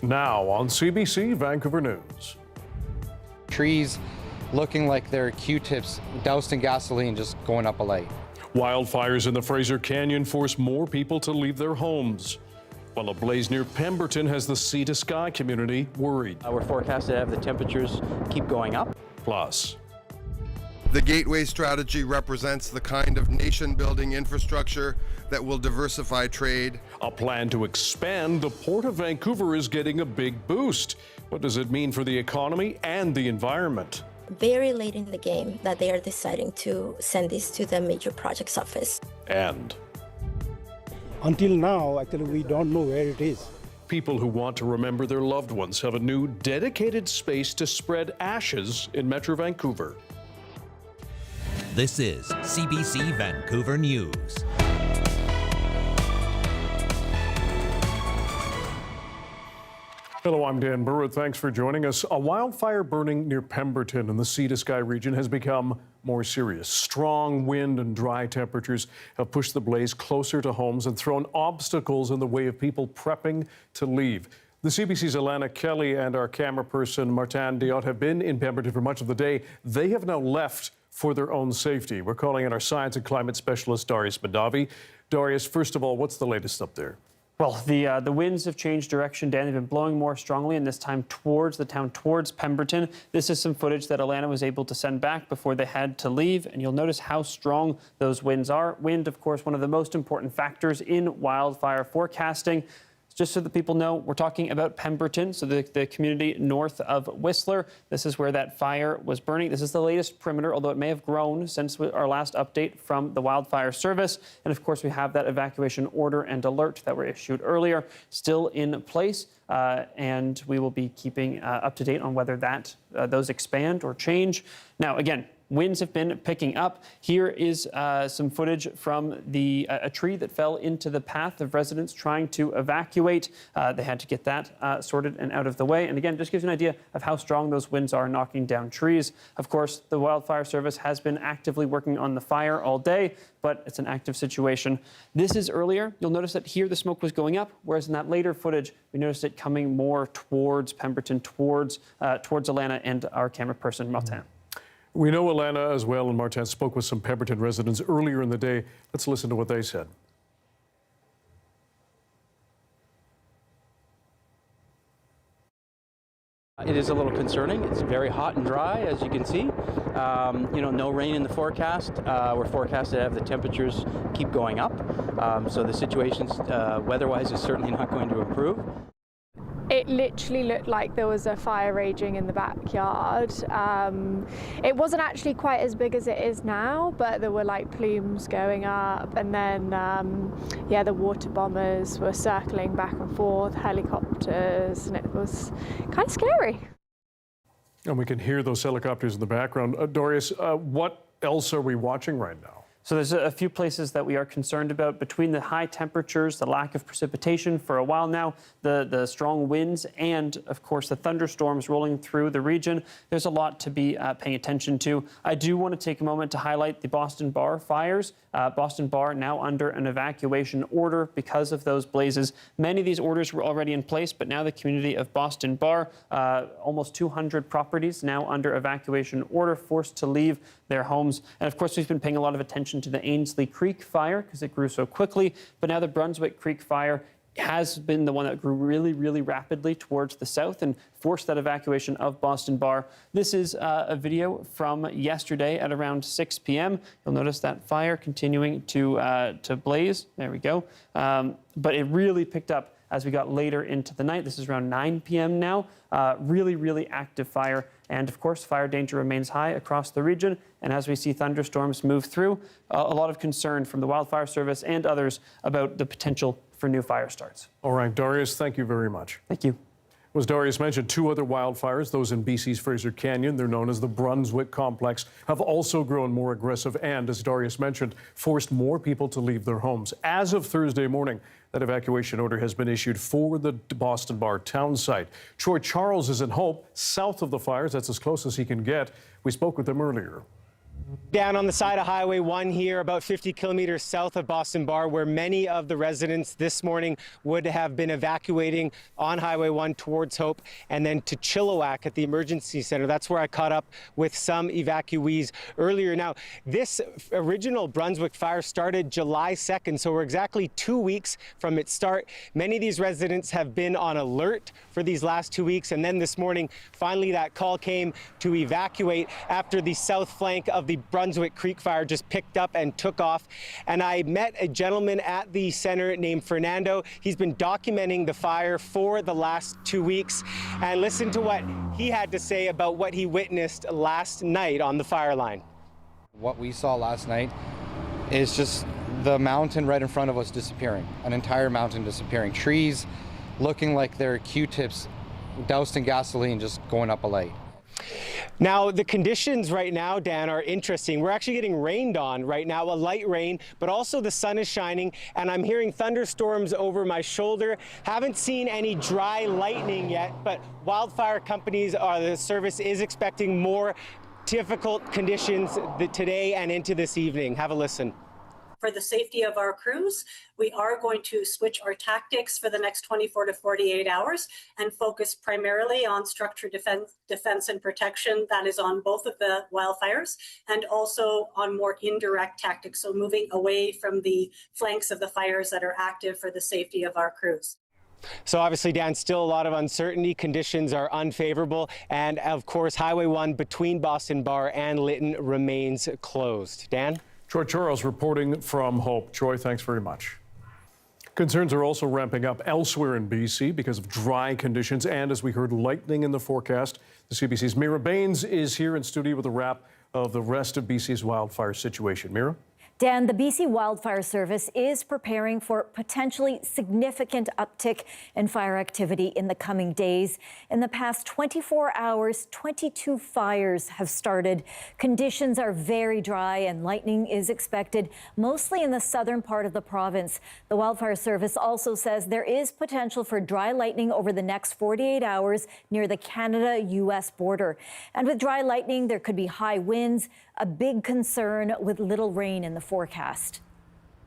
Now on CBC Vancouver News. Trees looking like they're Q-tips doused in gasoline just going up a light. Wildfires in the Fraser Canyon force more people to leave their homes, while a blaze near Pemberton has the sea to sky community worried. We're forecasted to have the temperatures keep going up. Plus, the Gateway strategy represents the kind of nation-building infrastructure that will diversify trade. a plan to expand the Port of Vancouver is getting a big boost. What does it mean for the economy and the environment? Very late in the game that they are deciding to send this to the major projects office. And until now, actually, we don't know where it is. people who want to remember their loved ones have a new dedicated space to spread ashes in Metro Vancouver. This is CBC Vancouver News. Hello, I'm Dan Burritt. Thanks for joining us. A wildfire burning near Pemberton in the sea to sky region has become more serious. Strong wind and dry temperatures have pushed the blaze closer to homes and thrown obstacles in the way of people prepping to leave. The CBC's Alana Kelly and our camera person Martin Diot have been in Pemberton for much of the day. They have now left for their own safety. We're calling in our science and climate specialist Darius Madavi. Darius, first of all, what's the latest up there? Well, the winds have changed direction, Dan. They've been blowing more strongly, and this time towards the town, towards Pemberton. This is some footage that Alana was able to send back before they had to leave, and you'll notice how strong those winds are. Wind, of course, one of the most important factors in wildfire forecasting. Just so that people know, we're talking about Pemberton, so the community north of Whistler. This is where that fire was burning. This is the latest perimeter, although it may have grown since our last update from the Wildfire Service. And of course, we have that evacuation order and alert that were issued earlier still in place. And we will be keeping up to date on whether those expand or change. Now, again, winds have been picking up. Here is some footage from a tree that fell into the path of residents trying to evacuate. They had to get that sorted and out of the way. And again, just gives you an idea of how strong those winds are knocking down trees. Of course, the Wildfire Service has been actively working on the fire all day, but it's an active situation. This is earlier. You'll notice that here the smoke was going up, whereas in that later footage, we noticed it coming more towards Pemberton, towards Alana and our camera person, Martin. We know Alana as well, and Martin spoke with some Pemberton residents earlier in the day. Let's listen to what they said. It is a little concerning. It's very hot and dry, as you can see. No rain in the forecast. We're forecasted to have the temperatures keep going up. So the situation weather-wise is certainly not going to improve. It literally looked like there was a fire raging in the backyard. It wasn't actually quite as big as it is now, but there were like plumes going up, and then the water bombers were circling back and forth, helicopters, and it was kind of scary. And we can hear those helicopters in the background. Darius, what else are we watching right now? So there's a few places that we are concerned about between the high temperatures, the lack of precipitation for a while now, the strong winds, and of course the thunderstorms rolling through the region. There's a lot to be paying attention to. I do want to take a moment to highlight the Boston Bar fires. Boston Bar now under an evacuation order because of those blazes. Many of these orders were already in place, but now the community of Boston Bar, almost 200 properties now under evacuation order, forced to leave their homes. And of course, we've been paying a lot of attention to the Ainslie Creek fire because it grew so quickly, but now the Brunswick Creek fire has been the one that grew really, really rapidly towards the south and forced that evacuation of Boston Bar. This is a video from yesterday at around 6 p.m. You'll notice that fire continuing to blaze. There we go. But it really picked up as we got later into the night. This is around 9 p.m. now. Really, really active fire. And of course, fire danger remains high across the region. And as we see thunderstorms move through, a lot of concern from the Wildfire Service and others about the potential for new fire starts. All right, Darius, thank you very much. Thank you. As Darius mentioned, two other wildfires, those in BC's Fraser Canyon, they're known as the Brunswick Complex, have also grown more aggressive and, as Darius mentioned, forced more people to leave their homes. As of Thursday morning, that evacuation order has been issued for the Boston Bar town site. Troy Charles is in Hope, south of the fires. That's as close as he can get. We spoke with him earlier. Down on the side of Highway 1 here, about 50 kilometers south of Boston Bar, where many of the residents this morning would have been evacuating on Highway 1 towards Hope and then to Chilliwack at the emergency center. That's where I caught up with some evacuees earlier. Now, this original Brunswick fire started July 2nd, so we're exactly 2 weeks from its start. Many of these residents have been on alert for these last 2 weeks, and then this morning, finally that call came to evacuate after the south flank of the Brunswick Creek fire just picked up and took off. And I met a gentleman at the center named Fernando. He's been documenting the fire for the last 2 weeks. And listen to what he had to say about what he witnessed last night on the fire line. What we saw last night is just the mountain right in front of us disappearing, an entire mountain disappearing. Trees looking like they're Q-tips doused in gasoline just going up a light. Now, the conditions right now, Dan, are interesting. We're actually getting rained on right now, a light rain, but also the sun is shining, and I'm hearing thunderstorms over my shoulder. Haven't seen any dry lightning yet, but wildfire companies, the service is expecting more difficult conditions today and into this evening. Have a listen. For the safety of our crews, we are going to switch our tactics for the next 24 to 48 hours and focus primarily on structure defense and protection. That is on both of the wildfires, and also on more indirect tactics. So moving away from the flanks of the fires that are active for the safety of our crews. So obviously, Dan, still a lot of uncertainty. Conditions are unfavorable. And of course, Highway 1 between Boston Bar and Lytton remains closed. Dan? Troy Charles reporting from Hope. Troy, thanks very much. Concerns are also ramping up elsewhere in BC because of dry conditions and, as we heard, lightning in the forecast. The CBC's Mira Baines is here in studio with a wrap of the rest of BC's wildfire situation. Mira? Dan, the BC Wildfire Service is preparing for potentially significant uptick in fire activity in the coming days. In the past 24 hours, 22 fires have started. Conditions are very dry and lightning is expected, mostly in the southern part of the province. The Wildfire Service also says there is potential for dry lightning over the next 48 hours near the Canada-US border. And with dry lightning, there could be high winds, a big concern with little rain in the forecast.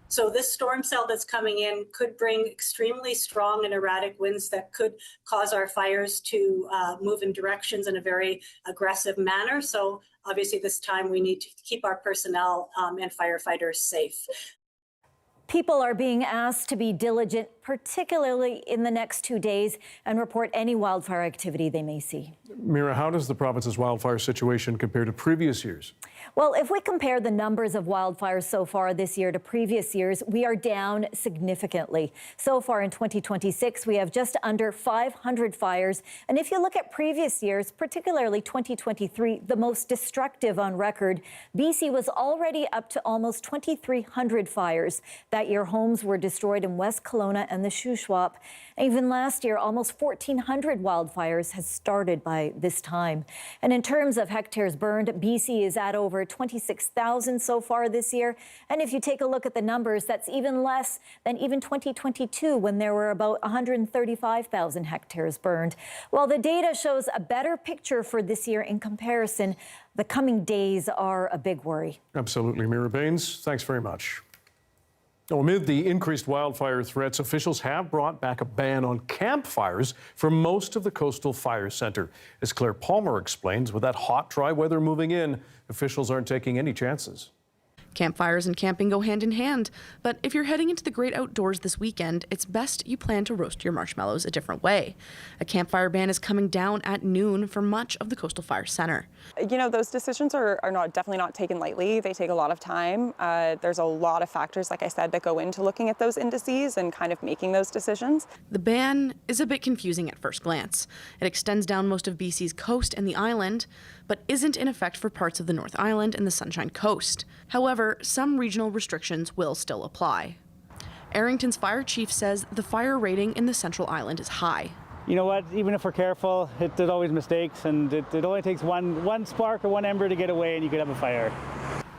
So this storm cell that's coming in could bring extremely strong and erratic winds that could cause our fires to move in directions in a very aggressive manner. So obviously this time we need to keep our personnel and firefighters safe. People are being asked to be diligent, particularly in the next 2 days, and report any wildfire activity they may see. Mira, how does the province's wildfire situation compare to previous years? Well, if we compare the numbers of wildfires so far this year to previous years, we are down significantly. So far in 2026, we have just under 500 fires. And if you look at previous years, particularly 2023, the most destructive on record, BC was already up to almost 2,300 fires. That year, homes were destroyed in West Kelowna and the Shuswap. Even last year, almost 1,400 wildfires had started by this time. And in terms of hectares burned, BC is at over 26,000 so far this year. And if you take a look at the numbers, that's even less than even 2022, when there were about 135,000 hectares burned. While the data shows a better picture for this year in comparison, the coming days are a big worry. Absolutely. Mira Baines, thanks very much. Amid the increased wildfire threats, officials have brought back a ban on campfires for most of the Coastal Fire Centre. As Claire Palmer explains, with that hot, dry weather moving in, officials aren't taking any chances. Campfires and camping go hand in hand, but if you're heading into the great outdoors this weekend, it's best you plan to roast your marshmallows a different way. A campfire ban is coming down at noon for much of the Coastal Fire Centre. You know, those decisions are definitely not taken lightly. They take a lot of time. There's a lot of factors, like I said, that go into looking at those indices and kind of making those decisions. The ban is a bit confusing at first glance. It extends down most of BC's coast and the island, but isn't in effect for parts of the North Island and the Sunshine Coast. However, some regional restrictions will still apply. Arrington's fire chief says the fire rating in the Central Island is high. You know what, even if we're careful, there's always mistakes, and it only takes one spark or one ember to get away and you could have a fire.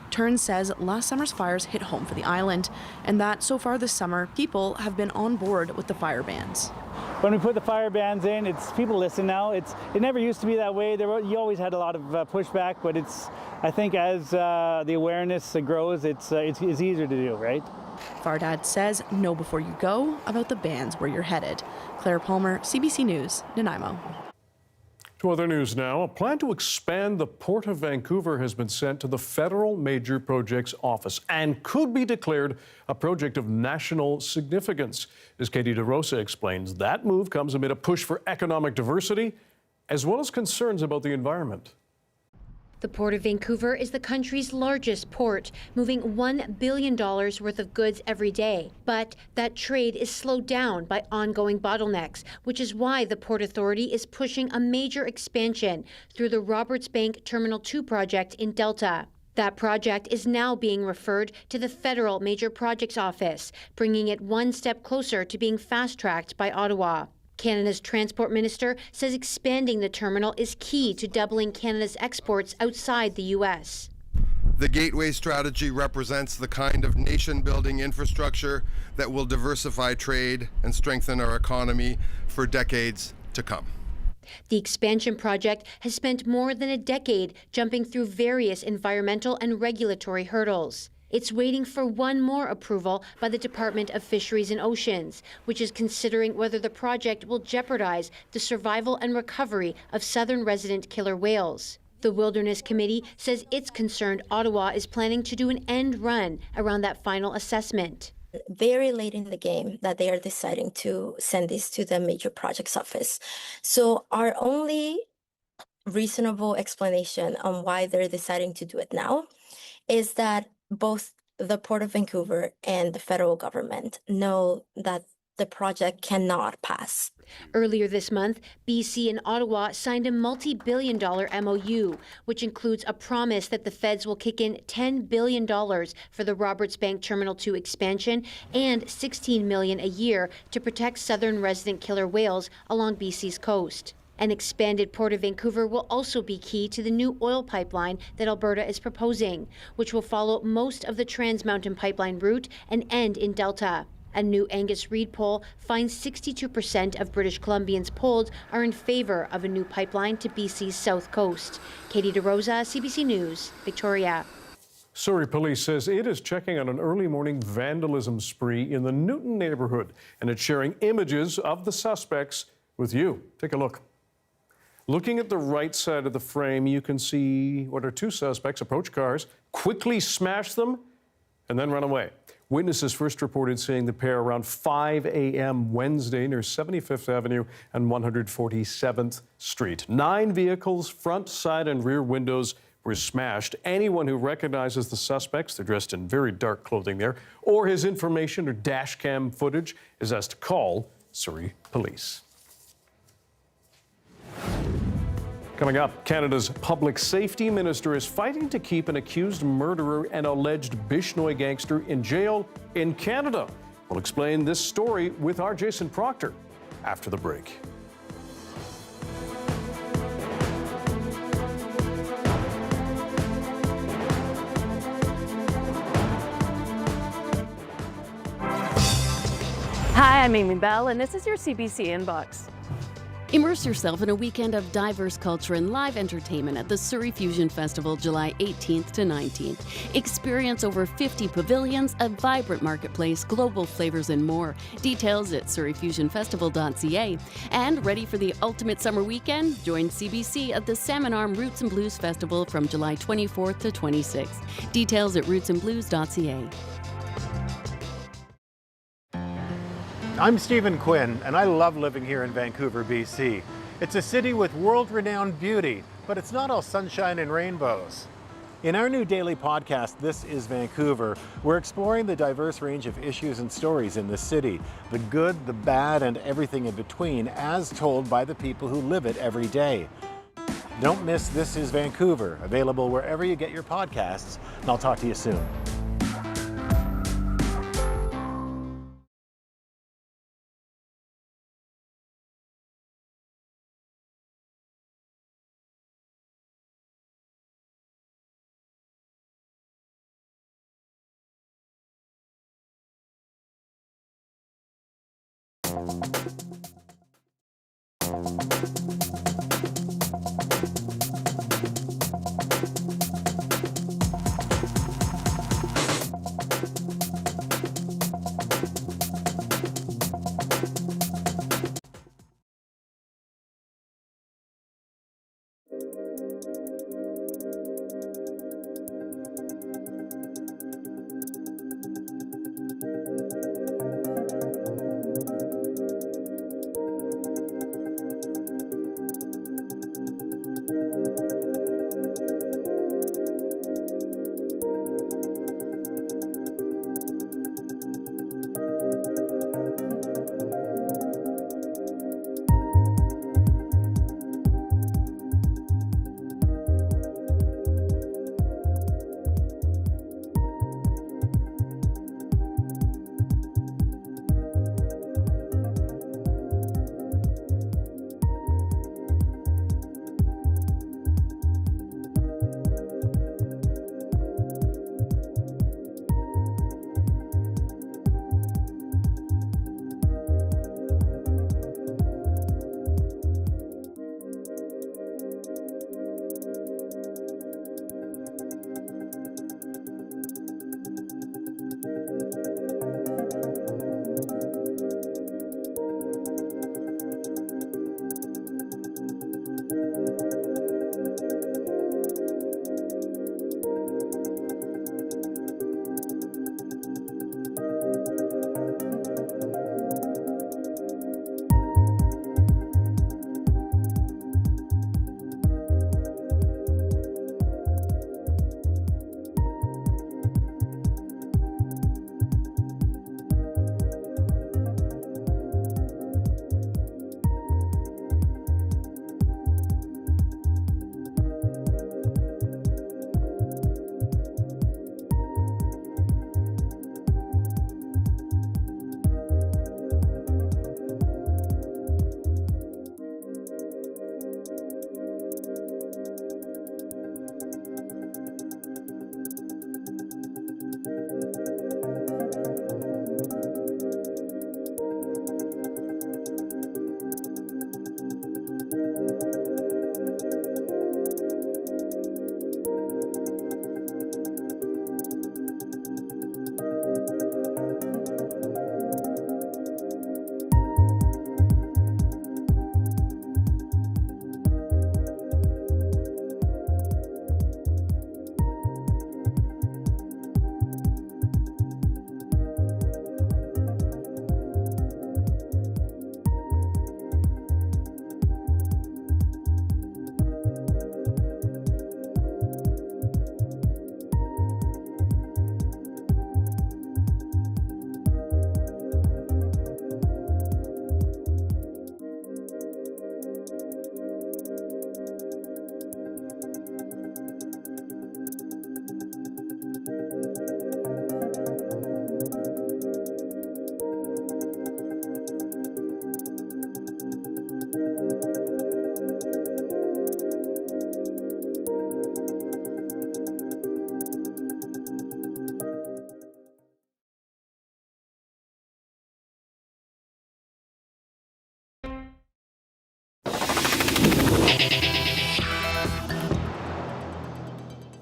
Turn says last summer's fires hit home for the island, and that so far this summer, people have been on board with the fire bans. when we put the fire bans in, it's people listen now. It never used to be that way. You always had a lot of pushback, but I think as the awareness grows, it's easier to do, right? Fardad says know before you go about the bans where you're headed. Claire Palmer, CBC News, Nanaimo. To other news now, a plan to expand the Port of Vancouver has been sent to the Federal Major Projects Office and could be declared a project of national significance. As Katie DeRosa explains, that move comes amid a push for economic diversity as well as concerns about the environment. The Port of Vancouver is the country's largest port, moving $1 billion worth of goods every day. But that trade is slowed down by ongoing bottlenecks, which is why the Port Authority is pushing a major expansion through the Roberts Bank Terminal 2 project in Delta. That project is now being referred to the Federal Major Projects Office, bringing it one step closer to being fast-tracked by Ottawa. Canada's Transport Minister says expanding the terminal is key to doubling Canada's exports outside the U.S. The Gateway strategy represents the kind of nation-building infrastructure that will diversify trade and strengthen our economy for decades to come. The expansion project has spent more than a decade jumping through various environmental and regulatory hurdles. It's waiting for one more approval by the Department of Fisheries and Oceans, which is considering whether the project will jeopardize the survival and recovery of southern resident killer whales. The Wilderness Committee says it's concerned Ottawa is planning to do an end run around that final assessment. Very late in the game that they are deciding to send this to the Major Projects Office. So our only reasonable explanation on why they're deciding to do it now is that both the Port of Vancouver and the federal government know that the project cannot pass. Earlier this month, BC and Ottawa signed a multi-billion-dollar MOU, which includes a promise that the feds will kick in $10 billion for the Roberts Bank Terminal 2 expansion and $16 million a year to protect southern resident killer whales along BC's coast. An expanded Port of Vancouver will also be key to the new oil pipeline that Alberta is proposing, which will follow most of the Trans Mountain Pipeline route and end in Delta. A new Angus Reid poll finds 62% of British Columbians polled are in favor of a new pipeline to BC's south coast. Katie DeRosa, CBC News, Victoria. Surrey Police says it is checking on an early morning vandalism spree in the Newton neighborhood, and it's sharing images of the suspects with you. Take a look. Looking at the right side of the frame, you can see what are two suspects approach cars, quickly smash them, and then run away. Witnesses first reported seeing the pair around 5 a.m. Wednesday near 75th Avenue and 147th Street. 9 vehicles, front, side, and rear windows were smashed. Anyone who recognizes the suspects, they're dressed in very dark clothing there, or his information or dash cam footage is asked to call Surrey Police. Coming up, Canada's public safety minister is fighting to keep an accused murderer and alleged Bishnoi gangster in jail in Canada. We'll explain this story with our Jason Proctor after the break. Hi, I'm Amy Bell, and this is your CBC Inbox. Immerse yourself in a weekend of diverse culture and live entertainment at the Surrey Fusion Festival, July 18th to 19th. Experience over 50 pavilions, a vibrant marketplace, global flavors, and more. Details at surreyfusionfestival.ca. And ready for the ultimate summer weekend? Join CBC at the Salmon Arm Roots and Blues Festival from July 24th to 26th. Details at rootsandblues.ca. I'm Stephen Quinn, and I love living here in Vancouver, BC. It's a city with world-renowned beauty, but it's not all sunshine and rainbows. In our new daily podcast, This is Vancouver, we're exploring the diverse range of issues and stories in the city, the good, the bad, and everything in between, as told by the people who live it every day. Don't miss This is Vancouver, available wherever you get your podcasts, and I'll talk to you soon.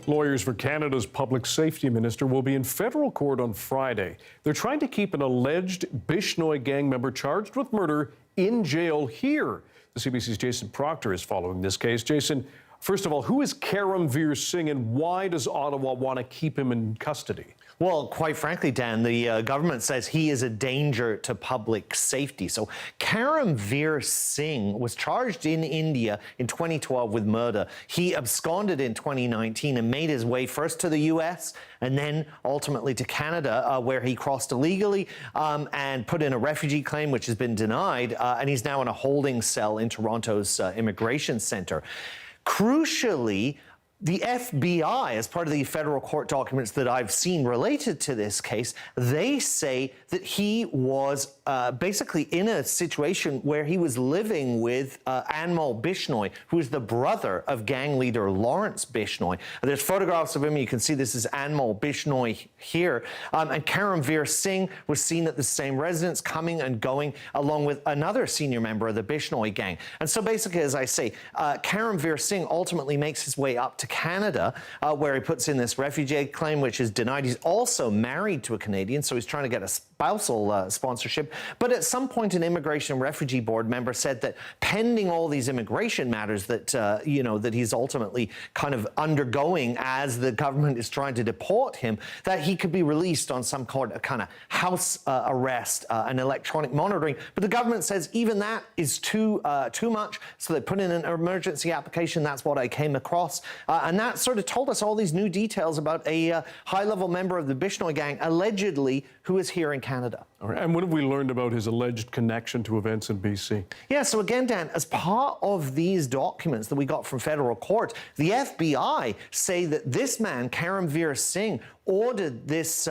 Lawyers for Canada's public safety minister will be in federal court on Friday. They're trying to keep an alleged Bishnoi gang member charged with murder in jail here. The CBC's Jason Proctor is following this case. Jason, first of all, who is Karamveer Singh and why does Ottawa want to keep him in custody? Well, quite frankly, Dan, the government says he is a danger to public safety. So Karamveer Singh was charged in India in 2012 with murder. He absconded in 2019 and made his way first to the US and then ultimately to Canada, where he crossed illegally and put in a refugee claim, which has been denied. And he's now in a holding cell in Toronto's immigration center. Crucially, The FBI, as part of the federal court documents that I've seen related to this case, they say that he was basically in a situation where he was living with Anmol Bishnoi, who is the brother of gang leader Lawrence Bishnoi. There's photographs of him. You can see this is Anmol Bishnoi here. And Karamveer Singh was seen at the same residence, coming and going, along with another senior member of the Bishnoi gang. And so basically, as I say, Karamveer Singh ultimately makes his way up to Canada, where he puts in this refugee claim, which is denied. He's also married to a Canadian, so he's trying to get a spousal sponsorship. But at some point, an Immigration and Refugee Board member said that pending all these immigration matters that, that he's ultimately kind of undergoing as the government is trying to deport him, that he could be released on some kind of house arrest and electronic monitoring. But the government says even that is too much, so they put in an emergency application. That's what I came across. And that sort of told us all these new details about a high-level member of the Bishnoi gang, allegedly, who is here in Canada. All right. And what have we learned about his alleged connection to events in BC? Yeah, so again, Dan, as part of these documents that we got from federal court, the FBI say that this man, Karamveer Singh, ordered this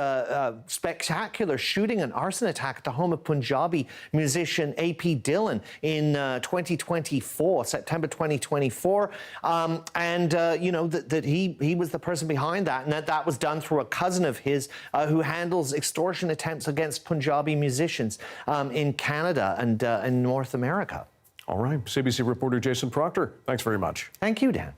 spectacular shooting and arson attack at the home of Punjabi musician A.P. Dillon in 2024, September 2024. That he was the person behind that, and that was done through a cousin of his who handles extortion attempts against Punjabi musicians in Canada and in North America. All right. CBC reporter Jason Proctor, thanks very much. Thank you, Dan.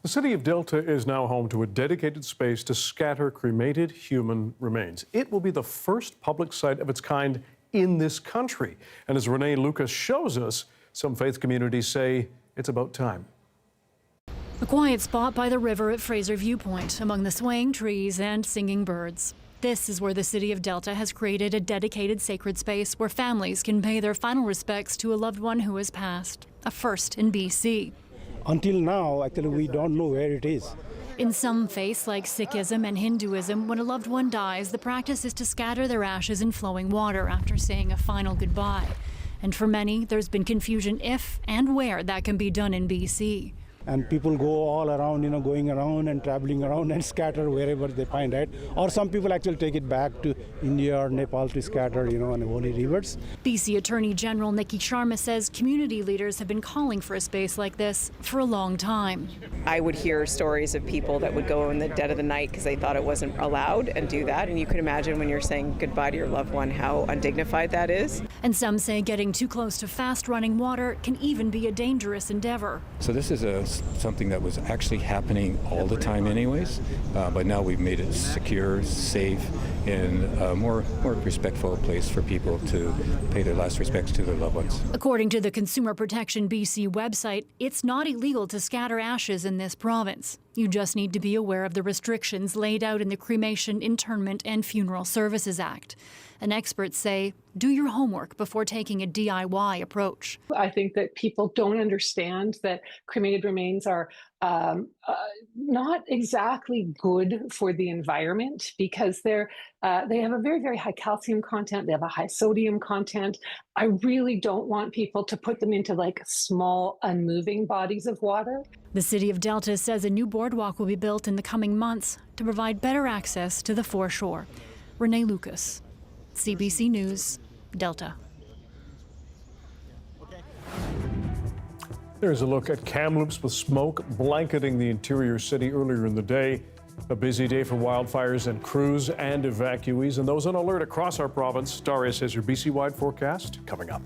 The city of Delta is now home to a dedicated space to scatter cremated human remains. It will be the first public site of its kind in this country. And as Renee Lucas shows us, some faith communities say it's about time. A quiet spot by the river at Fraser Viewpoint, among the swaying trees and singing birds. This is where the city of Delta has created a dedicated sacred space where families can pay their final respects to a loved one who has passed, a first in BC. Until now, actually, we don't know where it is. In some faiths, like Sikhism and Hinduism, when a loved one dies, the practice is to scatter their ashes in flowing water after saying a final goodbye. And for many, there's been confusion if and where that can be done in BC. And people go all around, going around and traveling around and scatter wherever they find, right? Or some people actually take it back to India or Nepal to scatter, on the holy rivers. BC Attorney General Nikki Sharma says community leaders have been calling for a space like this for a long time. I would hear stories of people that would go in the dead of the night because they thought it wasn't allowed and do that. And you can imagine when you're saying goodbye to your loved one, how undignified that is. And some say getting too close to fast-running water can even be a dangerous endeavor. So this is something that was actually happening all the time anyways, but now we've made it secure, safe, and a more respectful place for people to pay their last respects to their loved ones. According to the Consumer Protection BC website, it's not illegal to scatter ashes in this province. You just need to be aware of the restrictions laid out in the Cremation, Interment and Funeral Services Act. And experts say, do your homework before taking a DIY approach. I think that people don't understand that cremated remains are not exactly good for the environment because they have a very, very high calcium content. They have a high sodium content. I really don't want people to put them into small, unmoving bodies of water. The city of Delta says a new boardwalk will be built in the coming months to provide better access to the foreshore. Renee Lucas, CBC News, Delta. There's a look at Kamloops with smoke blanketing the interior city earlier in the day. A busy day for wildfires and crews and evacuees, and those on alert across our province. Darius has your BC-wide forecast coming up.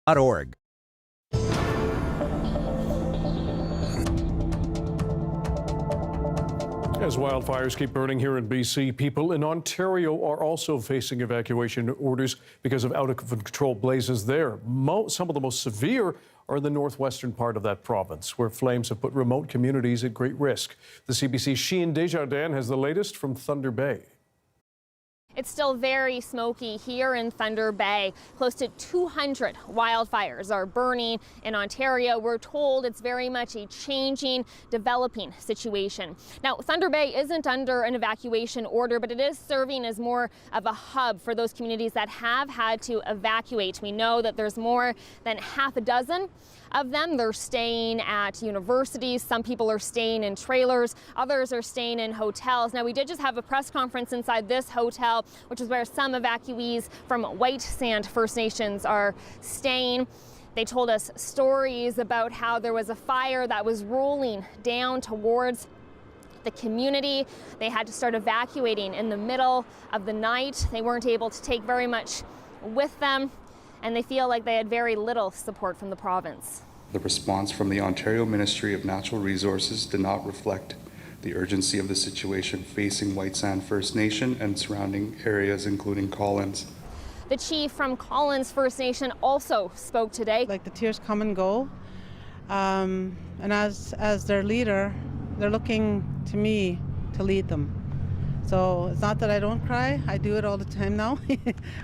As wildfires keep burning here in BC, people in Ontario are also facing evacuation orders because of out-of-control blazes there. Some of the most severe are in the northwestern part of that province, where flames have put remote communities at great risk. The CBC's Sheehan Desjardins has the latest from Thunder Bay. It's still very smoky here in Thunder Bay. Close to 200 wildfires are burning in Ontario. We're told it's very much a changing, developing situation. Now, Thunder Bay isn't under an evacuation order, but it is serving as more of a hub for those communities that have had to evacuate. We know that there's more than half a dozen of them. They're staying at universities. Some people are staying in trailers. Others are staying in hotels. Now, we did just have a press conference inside this hotel, which is where some evacuees from White Sand First Nations are staying. They told us stories about how there was a fire that was rolling down towards the community. They had to start evacuating in the middle of the night. They weren't able to take very much with them, and they feel like they had very little support from the province. The response from the Ontario Ministry of Natural Resources did not reflect the urgency of the situation facing White Sand First Nation and surrounding areas, including Collins. The chief from Collins First Nation also spoke today. Like the tears come and go, and as their leader, they're looking to me to lead them. So it's not that I don't cry, I do it all the time now,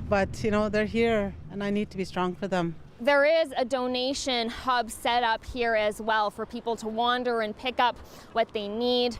but you know, they're here and I need to be strong for them. There is a donation hub set up here as well for people to wander and pick up what they need.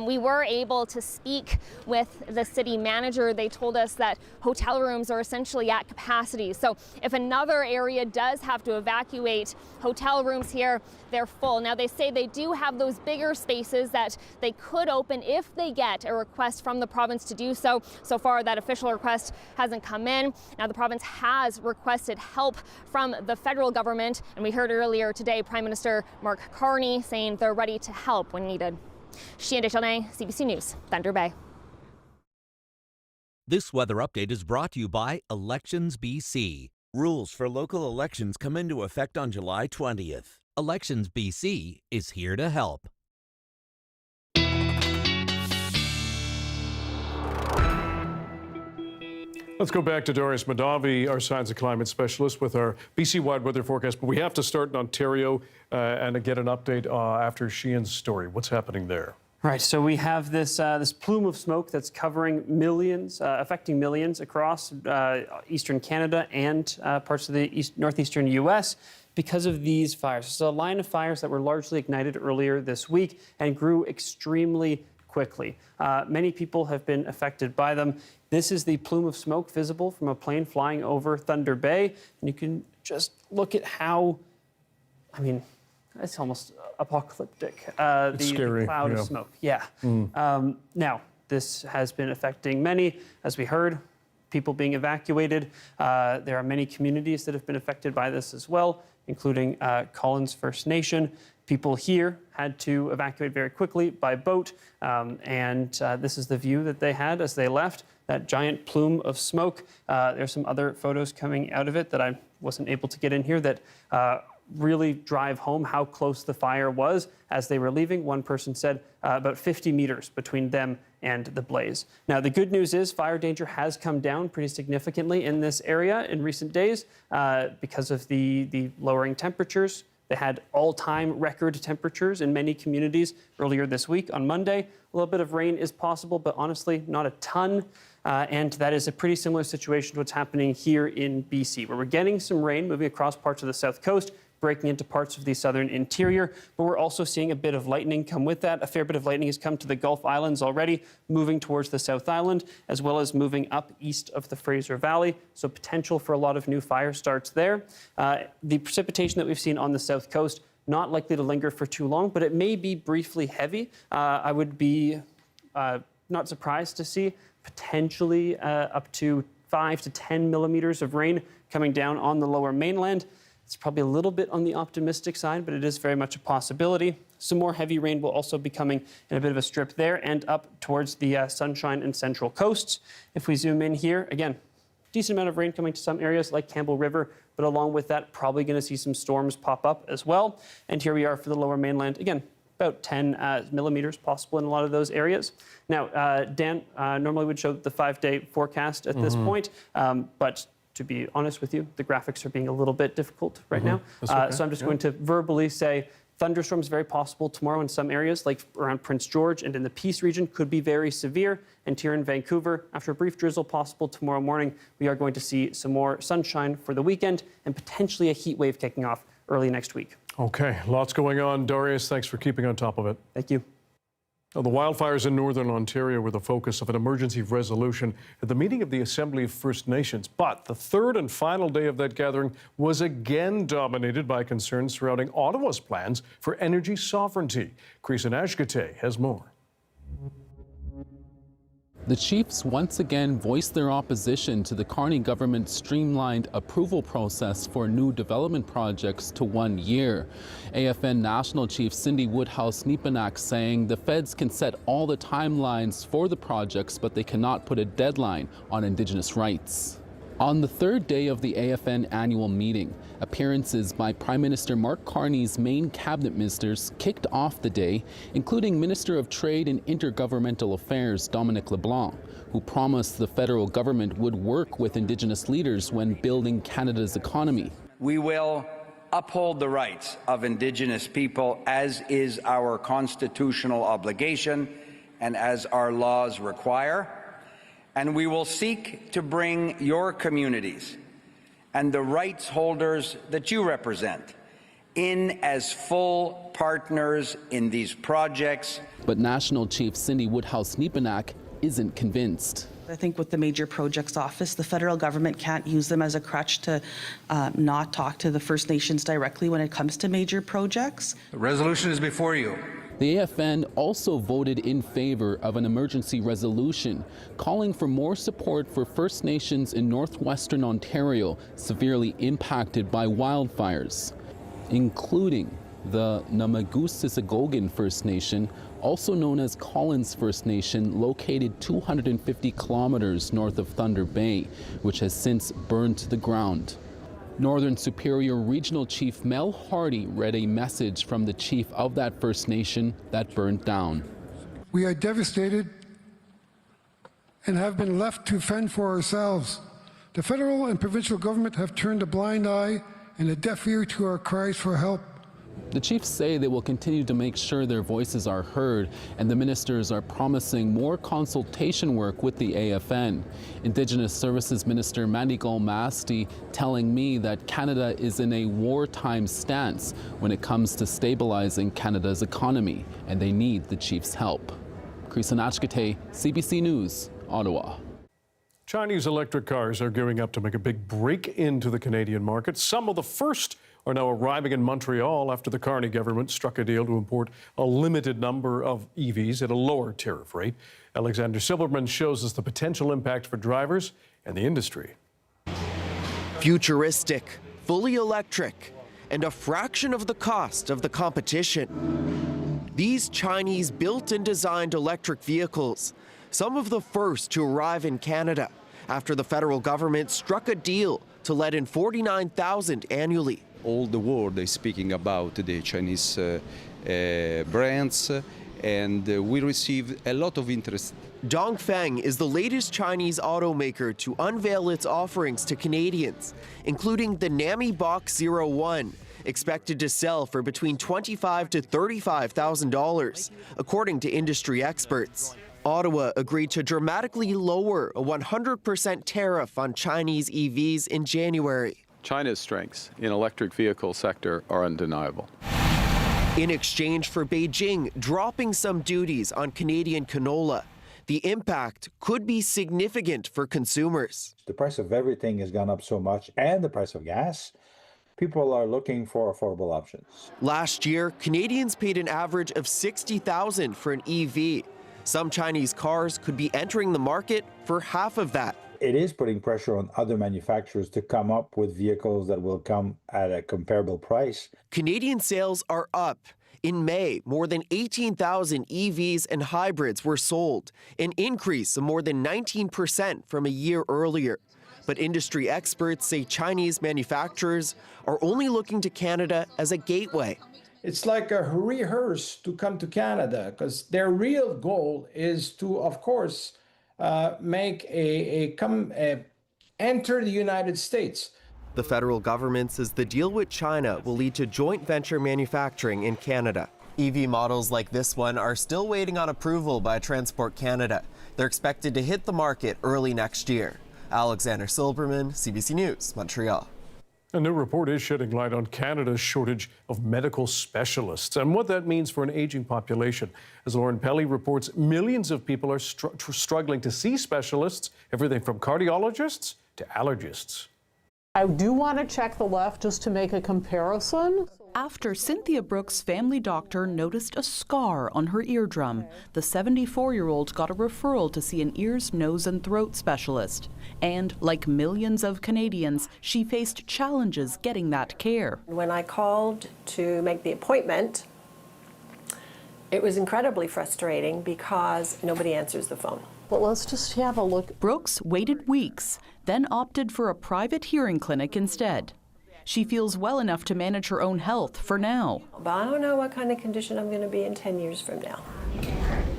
We were able to speak with the city manager. They told us that hotel rooms are essentially at capacity. So if another area does have to evacuate, hotel rooms here, they're full. Now they say they do have those bigger spaces that they could open if they get a request from the province to do so. So far that official request hasn't come in. Now the province has requested help from the federal government, and we heard earlier today Prime Minister Mark Carney saying they're ready to help when needed. Sheehan Desjardins, CBC News, Thunder Bay. This weather update is brought to you by Elections BC. Rules for local elections come into effect on July 20th. Elections BC is here to help. Let's go back to Darius Madavi, our science and climate specialist, with our BC-wide weather forecast. But we have to start in Ontario and get an update after Sheehan's story. What's happening there? Right, so we have this plume of smoke that's covering millions, affecting millions across eastern Canada and parts of the northeastern U.S. because of these fires. It's a line of fires that were largely ignited earlier this week and grew extremely quickly. Many people have been affected by them. This is the plume of smoke visible from a plane flying over Thunder Bay. And you can just look at how, I mean, it's almost apocalyptic. It's scary. The cloud of smoke. Yeah. Now, this has been affecting many, as we heard, people being evacuated. There are many communities that have been affected by this as well, including Collins First Nation. People here had to evacuate very quickly by boat, and this is the view that they had as they left, that giant plume of smoke. There's some other photos coming out of it that I wasn't able to get in here that really drive home how close the fire was as they were leaving. One person said about 50 meters between them and the blaze. Now, the good news is fire danger has come down pretty significantly in this area in recent days because of the lowering temperatures. They had all-time record temperatures in many communities earlier this week on Monday. A little bit of rain is possible, but honestly, not a ton. And that is a pretty similar situation to what's happening here in BC, where we're getting some rain moving across parts of the south coast, breaking into parts of the southern interior, but we're also seeing a bit of lightning come with that. A fair bit of lightning has come to the Gulf Islands already, moving towards the South Island, as well as moving up east of the Fraser Valley, so potential for a lot of new fire starts there. The precipitation that we've seen on the south coast, not likely to linger for too long, but it may be briefly heavy. I would be not surprised to see potentially up to 5 to 10 millimeters of rain coming down on the lower mainland. It's probably a little bit on the optimistic side, but it is very much a possibility. Some more heavy rain will also be coming in a bit of a strip there and up towards the Sunshine and Central coasts. If we zoom in here, again, decent amount of rain coming to some areas like Campbell River, but along with that, probably going to see some storms pop up as well. And here we are for the lower mainland. Again, about 10 millimeters possible in a lot of those areas. Now, Dan normally would show the 5-day forecast at this point, but to be honest with you, the graphics are being a little bit difficult right now. Okay. So I'm just going to verbally say thunderstorms very possible tomorrow in some areas, like around Prince George and in the Peace region, could be very severe. And here in Vancouver, after a brief drizzle possible tomorrow morning, we are going to see some more sunshine for the weekend and potentially a heat wave kicking off early next week. Okay, lots going on. Darius, thanks for keeping on top of it. Thank you. Now, the wildfires in northern Ontario were the focus of an emergency resolution at the meeting of the Assembly of First Nations. But the third and final day of that gathering was again dominated by concerns surrounding Ottawa's plans for energy sovereignty. Chris Ashkate has more. The Chiefs once again voiced their opposition to the Carney government's streamlined approval process for new development projects to 1 year. AFN National Chief Cindy Woodhouse-Neepanak saying the feds can set all the timelines for the projects, but they cannot put a deadline on Indigenous rights. On the third day of the AFN annual meeting, appearances by Prime Minister Mark Carney's main cabinet ministers kicked off the day, including Minister of Trade and Intergovernmental Affairs Dominic LeBlanc, who promised the federal government would work with Indigenous leaders when building Canada's economy. We will uphold the rights of Indigenous people, as is our constitutional obligation and as our laws require. And we will seek to bring your communities and the rights holders that you represent in as full partners in these projects. But National Chief Cindy Woodhouse-Neepanak isn't convinced. I think with the Major Projects Office, the federal government can't use them as a crutch to not talk to the First Nations directly when it comes to major projects. The resolution is before you. The AFN also voted in favor of an emergency resolution calling for more support for First Nations in northwestern Ontario severely impacted by wildfires, including the Namagusisagogan First Nation, also known as Collins First Nation, located 250 kilometers north of Thunder Bay, which has since burned to the ground. Northern Superior Regional Chief Mel Hardy read a message from the chief of that First Nation that burned down. We are devastated and have been left to fend for ourselves. The federal and provincial government have turned a blind eye and a deaf ear to our cries for help. The chiefs say they will continue to make sure their voices are heard, and the ministers are promising more consultation work with the AFN. Indigenous Services Minister Mandigal Masti telling me that Canada is in a wartime stance when it comes to stabilizing Canada's economy, and they need the chiefs' help. Chris Ashkate, CBC News, Ottawa. Chinese electric cars are gearing up to make a big break into the Canadian market. Some of the first are now arriving in Montreal after the Carney government struck a deal to import a limited number of EVs at a lower tariff rate. Alexander Silberman shows us the potential impact for drivers and the industry. Futuristic, fully electric, and a fraction of the cost of the competition. These Chinese built and designed electric vehicles, some of the first to arrive in Canada after the federal government struck a deal to let in 49,000 annually. All the world is speaking about the Chinese brands, and we receive a lot of interest. Dongfeng is the latest Chinese automaker to unveil its offerings to Canadians, including the Nami Box 01, expected to sell for between $25,000 to $35,000, according to industry experts. Ottawa agreed to dramatically lower a 100% tariff on Chinese EVs in January. China's strengths in electric vehicle sector are undeniable. In exchange for Beijing dropping some duties on Canadian canola, the impact could be significant for consumers. The price of everything has gone up so much, and the price of gas. People are looking for affordable options. Last year, Canadians paid an average of $60,000 for an EV. Some Chinese cars could be entering the market for half of that. It is putting pressure on other manufacturers to come up with vehicles that will come at a comparable price. Canadian sales are up. In May, more than 18,000 EVs and hybrids were sold, an increase of more than 19% from a year earlier. But industry experts say Chinese manufacturers are only looking to Canada as a gateway. It's like a rehearse to come to Canada, because their real goal is to, of course, enter the United States. The federal government says the deal with China will lead to joint venture manufacturing in Canada. EV models like this one are still waiting on approval by Transport Canada. They're expected to hit the market early next year. Alexander Silberman, CBC News, Montreal. A new report is shedding light on Canada's shortage of medical specialists and what that means for an aging population. As Lauren Pelly reports, millions of people are struggling to see specialists, everything from cardiologists to allergists. I do want to check the left just to make a comparison. After Cynthia Brooks' family doctor noticed a scar on her eardrum, the 74-year-old got a referral to see an ears, nose, and throat specialist. And like millions of Canadians, she faced challenges getting that care. When I called to make the appointment, it was incredibly frustrating because nobody answers the phone. Well, let's just have a look. Brooks waited weeks, then opted for a private hearing clinic instead. She feels well enough to manage her own health for now. But I don't know what kind of condition I'm going to be in 10 years from now.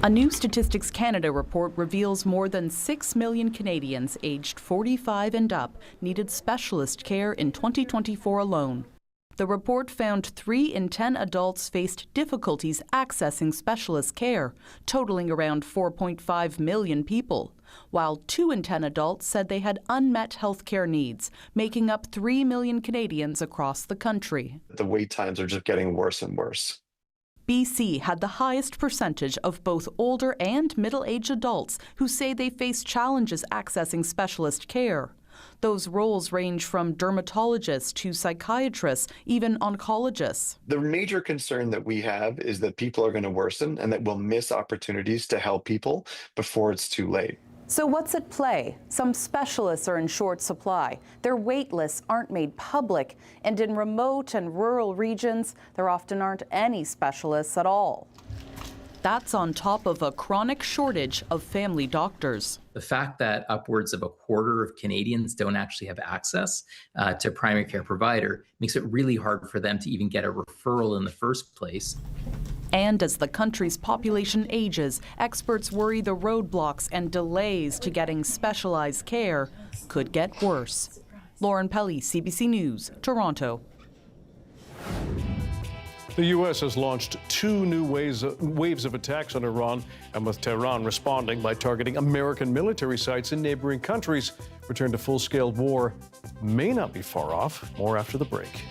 A new Statistics Canada report reveals more than 6 million Canadians aged 45 and up needed specialist care in 2024 alone. The report found 3 in 10 adults faced difficulties accessing specialist care, totaling around 4.5 million people, while 2 in 10 adults said they had unmet health care needs, making up 3 million Canadians across the country. The wait times are just getting worse and worse. BC had the highest percentage of both older and middle-aged adults who say they face challenges accessing specialist care. Those roles range from dermatologists to psychiatrists, even oncologists. The major concern that we have is that people are going to worsen and that we'll miss opportunities to help people before it's too late. So what's at play? Some specialists are in short supply. Their wait lists aren't made public, and in remote and rural regions, there often aren't any specialists at all. That's on top of a chronic shortage of family doctors. The fact that upwards of a quarter of Canadians don't actually have access to a primary care provider makes it really hard for them to even get a referral in the first place. And as the country's population ages, experts worry the roadblocks and delays to getting specialized care could get worse. Lauren Pelly, CBC News, Toronto. The U.S. has launched 2 new waves of attacks on Iran, and with Tehran responding by targeting American military sites in neighboring countries. Return to full-scale war may not be far off. More after the break.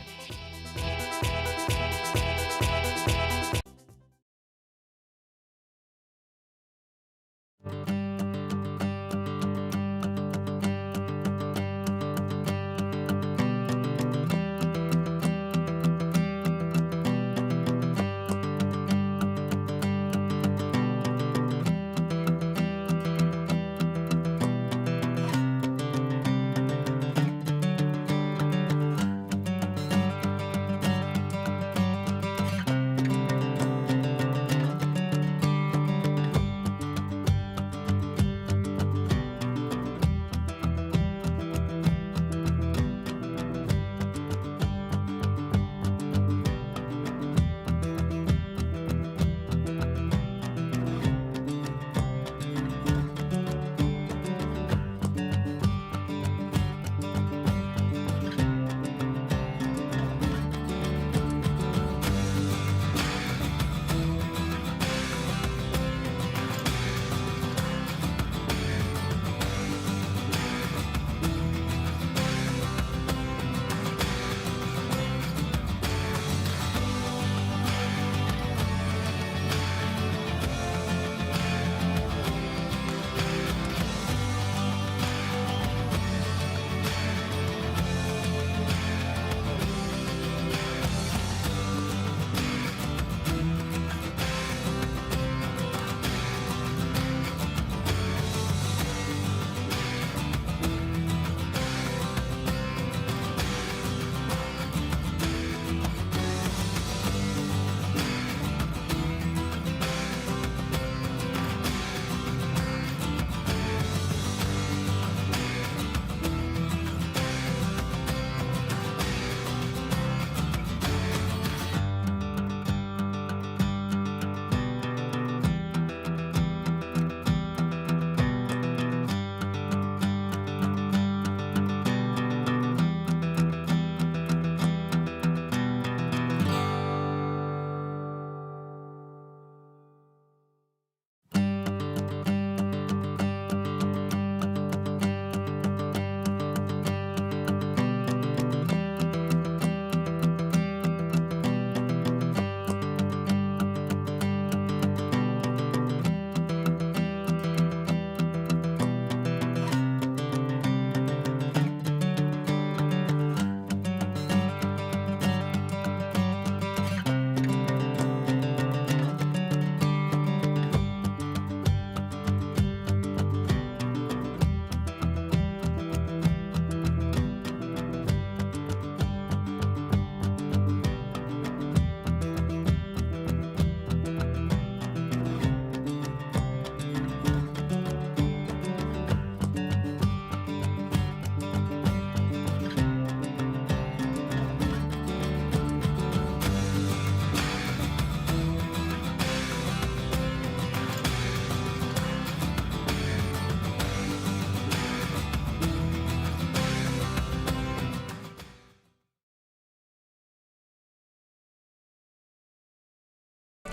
In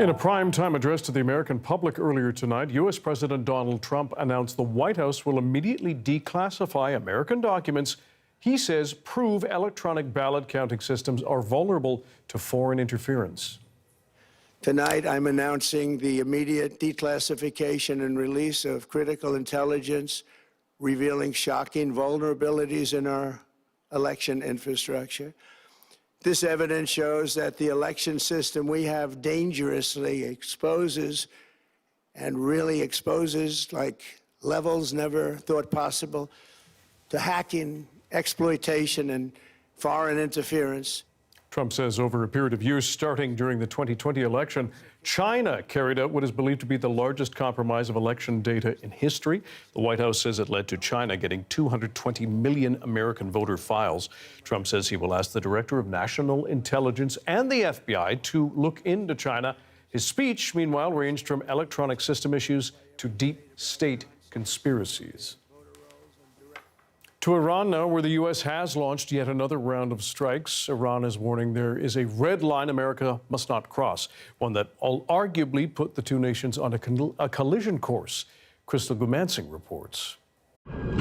a primetime address to the American public earlier tonight, U.S. President Donald Trump announced the White House will immediately declassify American documents he says prove electronic ballot counting systems are vulnerable to foreign interference. Tonight, I'm announcing the immediate declassification and release of critical intelligence revealing shocking vulnerabilities in our election infrastructure. This evidence shows that the election system we have dangerously exposes like levels never thought possible to hacking, exploitation, and foreign interference. Trump says over a period of years, starting during the 2020 election, China carried out what is believed to be the largest compromise of election data in history. The White House says it led to China getting 220 million American voter files. Trump says he will ask the Director of National Intelligence and the FBI to look into China. His speech, meanwhile, ranged from electronic system issues to deep state conspiracies. To Iran now, where the U.S. has launched yet another round of strikes. Iran is warning there is a red line America must not cross, one that will arguably put the two nations on a collision course. Crystal Gumansing reports. An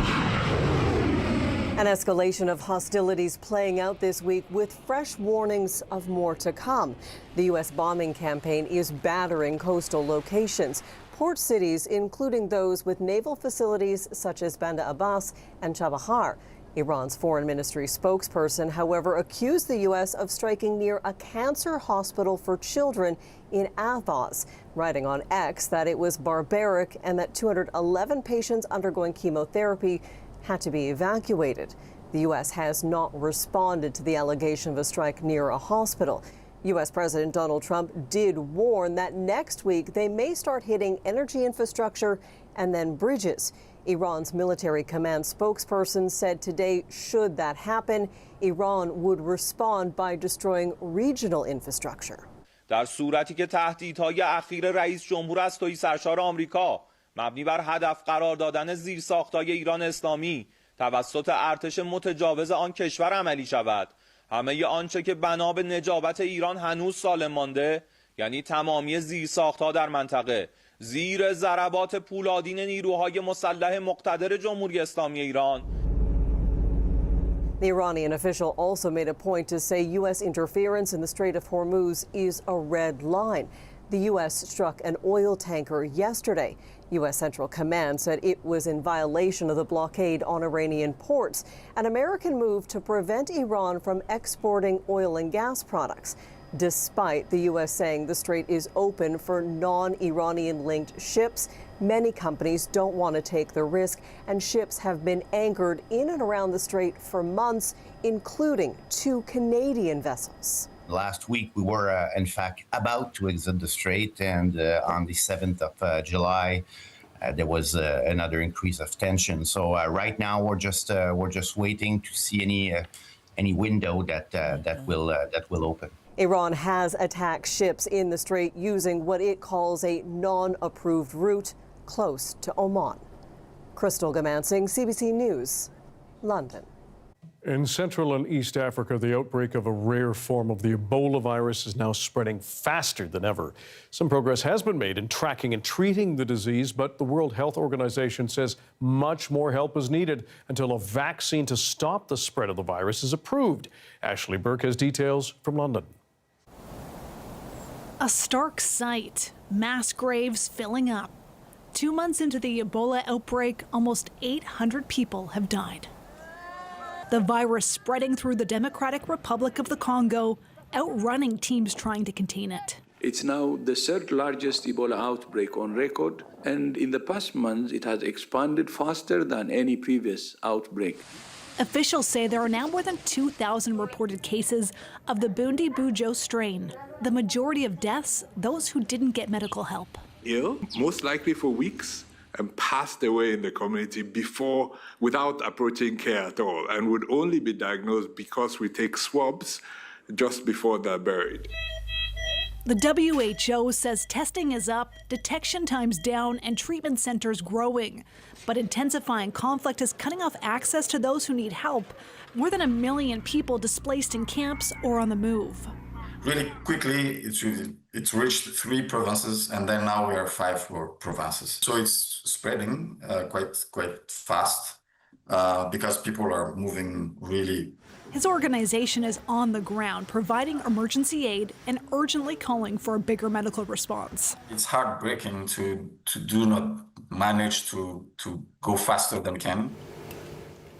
escalation of hostilities playing out this week with fresh warnings of more to come. The U.S. bombing campaign is battering coastal locations. Port cities, including those with naval facilities such as Bandar Abbas and Chabahar. Iran's foreign ministry spokesperson, however, accused the U.S. of striking near a cancer hospital for children in Ahvaz, writing on X that it was barbaric and that 211 patients undergoing chemotherapy had to be evacuated. The U.S. has not responded to the allegation of a strike near a hospital. U.S. President Donald Trump did warn that next week they may start hitting energy infrastructure and then bridges. Iran's military command spokesperson said today, should that happen, Iran would respond by destroying regional infrastructure. در صورتی که تهدیدهای اخیر رئیس جمهور از تویی سرشار آمریکا مبنی بر هدف قرار دادن زیرساخت‌های ایران اسلامی توسط ارتش متجاوز آن کشور عملی شود، همه آنچه که بنا به نجابت ایران هنوز سالم مانده، یعنی تمامی زیرساخت‌ها در منطقه زیر ضربات پولادین نیروهای مسلح مقتدر جمهوری اسلامی ایران. The Iranian official also made a point to say U.S. interference in the Strait of Hormuz is a red line. The U.S. struck an oil tanker yesterday. U.S. Central Command said it was in violation of the blockade on Iranian ports, an American move to prevent Iran from exporting oil and gas products, despite the U.S. saying the strait is open for non-Iranian-linked ships. Many companies don't want to take the risk, and ships have been anchored in and around the strait for months, including 2 Canadian vessels. Last week, we were, in fact, about to exit the strait, and on the 7th of July, there was another increase of tension. So right now, we're just waiting to see any window that will open. Iran has attacked ships in the strait using what it calls a non-approved route close to Oman. Crystal Gumansing, CBC News, London. In Central and East Africa, the outbreak of a rare form of the Ebola virus is now spreading faster than ever. Some progress has been made in tracking and treating the disease, but the World Health Organization says much more help is needed until a vaccine to stop the spread of the virus is approved. Ashley Burke has details from London. A stark sight, mass graves filling up. 2 months into the Ebola outbreak, almost 800 people have died. The virus spreading through the Democratic Republic of the Congo, outrunning teams trying to contain it. It's now the 3rd largest Ebola outbreak on record, and in the past months it has expanded faster than any previous outbreak. Officials say there are now more than 2,000 reported cases of the Bundi Bujo strain. The majority of deaths, those who didn't get medical help. Ill, most likely for weeks, and passed away in the community without approaching care at all, and would only be diagnosed because we take swabs just before they're buried. The WHO says testing is up, detection times down, and treatment centers growing. But intensifying conflict is cutting off access to those who need help. More than 1 million people displaced in camps or on the move. Really quickly, it's reached 3 provinces, and then now we are 5 more provinces. So it's spreading quite fast because people are moving really. His organization is on the ground, providing emergency aid and urgently calling for a bigger medical response. It's heartbreaking to do not manage to go faster than can.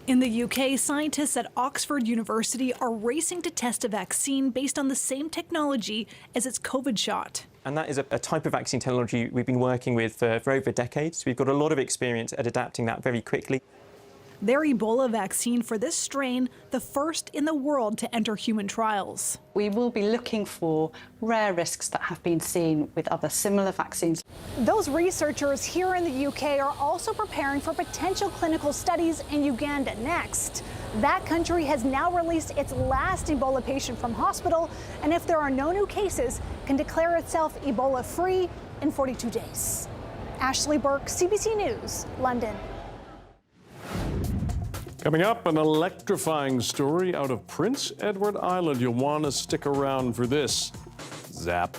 In the UK, scientists at Oxford University are racing to test a vaccine based on the same technology as its COVID shot. And that is a type of vaccine technology we've been working with for over decades. We've got a lot of experience at adapting that very quickly. Their Ebola vaccine for this strain, the first in the world to enter human trials. We will be looking for rare risks that have been seen with other similar vaccines. Those researchers here in the UK are also preparing for potential clinical studies in Uganda next. That country has now released its last Ebola patient from hospital, and if there are no new cases, can declare itself Ebola-free in 42 days. Ashley Burke, CBC News, London. Coming up, an electrifying story out of Prince Edward Island. You'll want to stick around for this. Zap.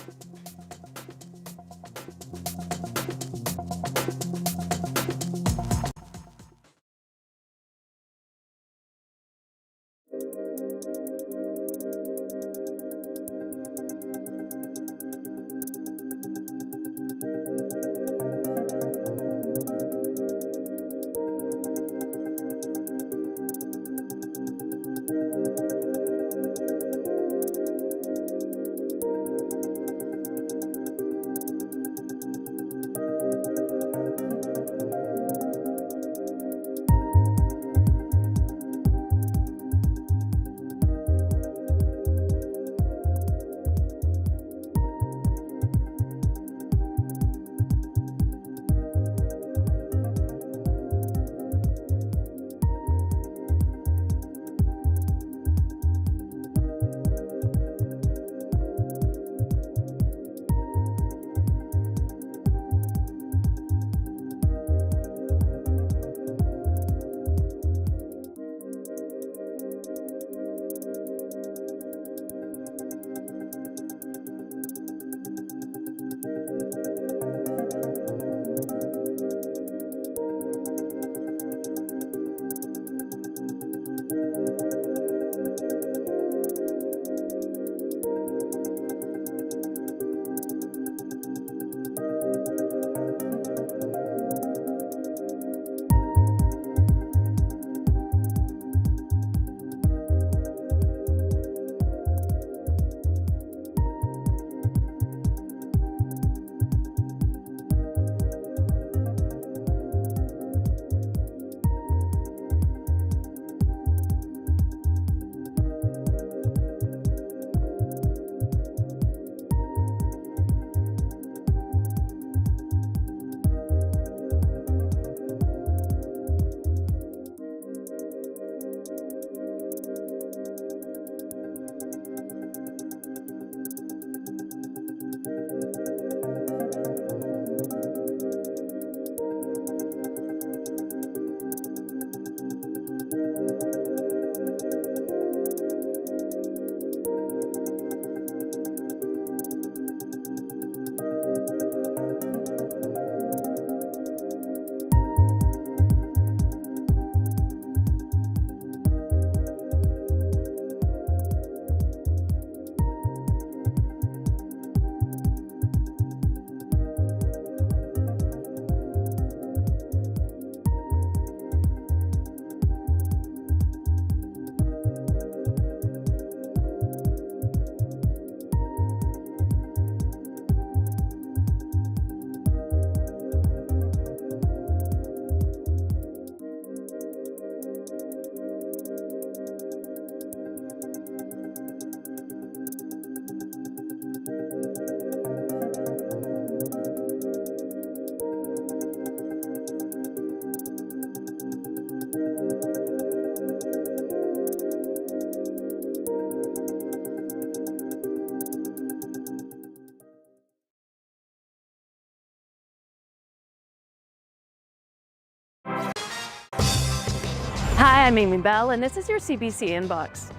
Hi, I'm Amy Bell, and this is your CBC Inbox.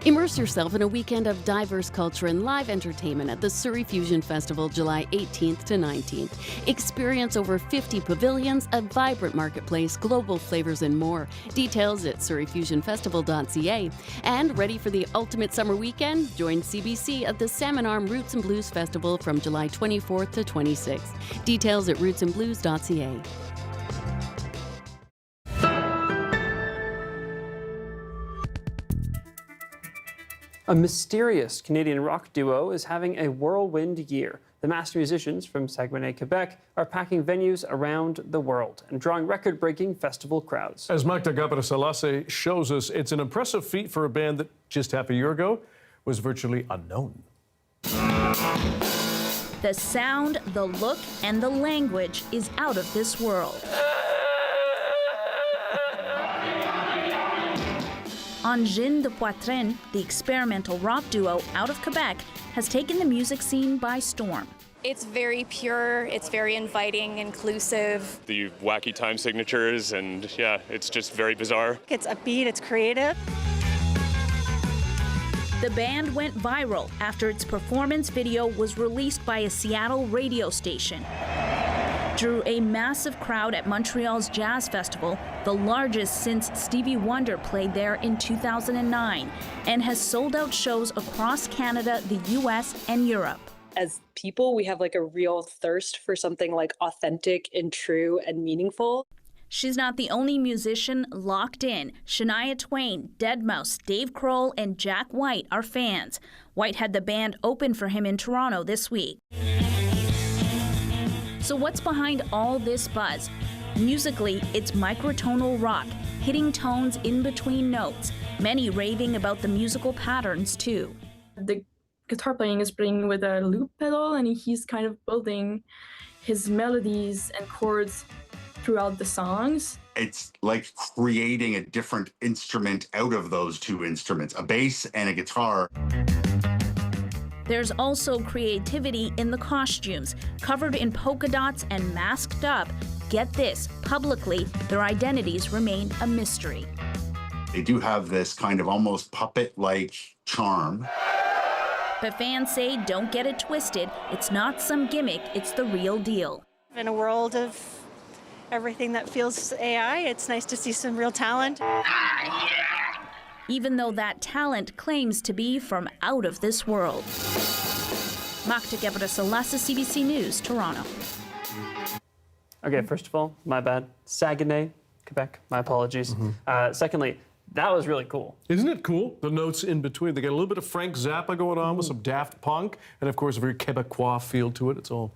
Immerse yourself in a weekend of diverse culture and live entertainment at the Surrey Fusion Festival, July 18th to 19th. Experience over 50 pavilions, a vibrant marketplace, global flavors, and more. Details at surreyfusionfestival.ca. And ready for the ultimate summer weekend? Join CBC at the Salmon Arm Roots and Blues Festival from July 24th to 26th. Details at rootsandblues.ca. A mysterious Canadian rock duo is having a whirlwind year. The master musicians from Saguenay, Quebec are packing venues around the world and drawing record-breaking festival crowds. As Magda Gabriel-Selassie shows us, it's an impressive feat for a band that just half a year ago was virtually unknown. The sound, the look, and the language is out of this world. Angine de Poitrine, the experimental rock duo out of Quebec, has taken the music scene by storm. It's very pure, it's very inviting, inclusive. The wacky time signatures, and yeah, it's just very bizarre. It's upbeat, it's creative. The band went viral after its performance video was released by a Seattle radio station. Drew a massive crowd at Montreal's Jazz Festival, the largest since Stevie Wonder played there in 2009, and has sold out shows across Canada, the US, and Europe. As people, we have like a real thirst for something like authentic and true and meaningful. She's not the only musician locked in. Shania Twain, Deadmau5, Dave Grohl, and Jack White are fans. White had the band open for him in Toronto this week. So what's behind all this buzz? Musically, it's microtonal rock, hitting tones in between notes, many raving about the musical patterns too. The guitar playing is playing with a loop pedal, and he's kind of building his melodies and chords throughout the songs. It's like creating a different instrument out of those two instruments, a bass and a guitar. There's also creativity in the costumes, covered in polka dots and masked up. Get this, publicly, their identities remain a mystery. They do have this kind of almost puppet-like charm. But fans say don't get it twisted. It's not some gimmick, it's the real deal. In a world of everything that feels AI, it's nice to see some real talent. Even though that talent claims to be from out of this world. Magda Gabriel-Selassie, CBC News, Toronto. Okay, first of all, my bad. Saguenay, Quebec, my apologies. Secondly, that was really cool. Isn't it cool? The notes in between. They get a little bit of Frank Zappa going on with some Daft Punk, and of course a very Quebecois feel to it. It's all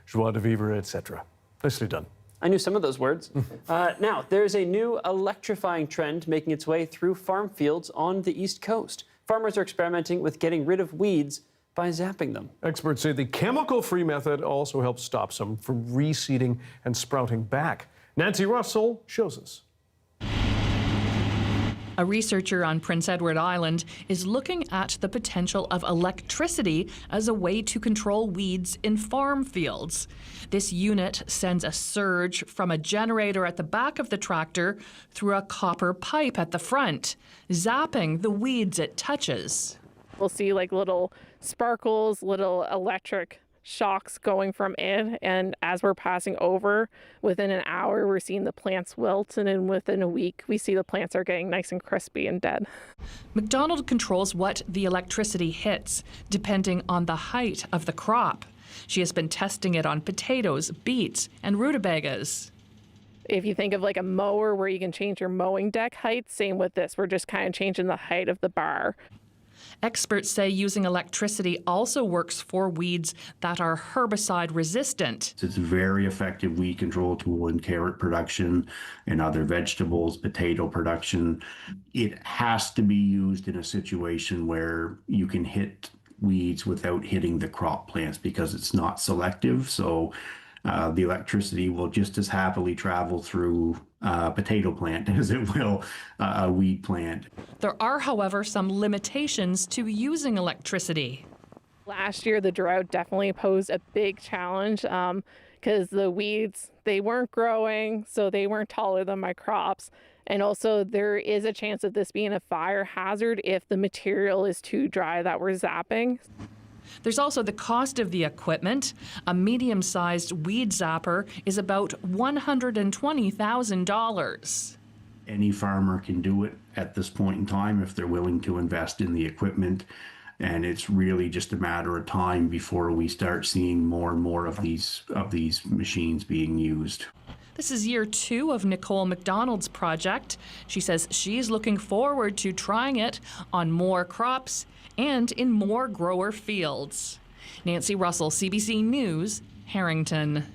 joie de vivre, etc. Nicely done. I knew some of those words. Now, there's a new electrifying trend making its way through farm fields on the East Coast. Farmers are experimenting with getting rid of weeds by zapping them. Experts say the chemical-free method also helps stop some from reseeding and sprouting back. Nancy Russell shows us. A researcher on Prince Edward Island is looking at the potential of electricity as a way to control weeds in farm fields. This unit sends a surge from a generator at the back of the tractor through a copper pipe at the front, zapping the weeds it touches. We'll see like little sparkles, little electric shocks going from in, and as we're passing over, within an hour we're seeing the plants wilt, and then within a week we see the plants are getting nice and crispy and dead. McDonald controls what the electricity hits, depending on the height of the crop. She has been testing it on potatoes, beets, and rutabagas. If you think of like a mower where you can change your mowing deck height, same with this. We're just kind of changing the height of the bar. Experts say using electricity also works for weeds that are herbicide resistant. It's a very effective weed control tool in carrot production and other vegetables, potato production. It has to be used in a situation where you can hit weeds without hitting the crop plants because it's not selective. So the electricity will just as happily travel through a potato plant as it will a weed plant. There are, however, some limitations to using electricity. Last year, the drought definitely posed a big challenge because the weeds They weren't growing, so they weren't taller than my crops. And also there is a chance of this being a fire hazard if the material is too dry that we're zapping. There's also the cost of the equipment. A medium-sized weed zapper is about $120,000. Any farmer can do it at this point in time if they're willing to invest in the equipment. And it's really just a matter of time before we start seeing more and more of these machines being used. This is year 2 of Nicole McDonald's project. She says she's looking forward to trying it on more crops and in more grower fields. Nancy Russell, CBC News, Harrington.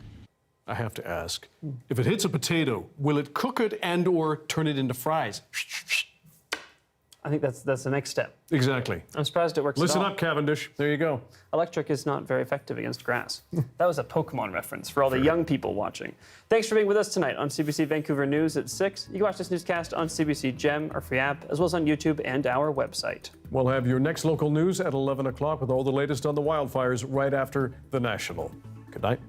I have to ask, if it hits a potato, will it cook it and or turn it into fries? I think that's the next step. Exactly. I'm surprised it works. Listen at all. up, Cavendish. There you go. Electric is not very effective against grass. That was a Pokemon reference for all the young people watching. Thanks for being with us tonight on CBC Vancouver News at 6. You can watch this newscast on CBC Gem, our free app, as well as on YouTube and our website. We'll have your next local news at 11 o'clock with all the latest on the wildfires right after the National. Good night.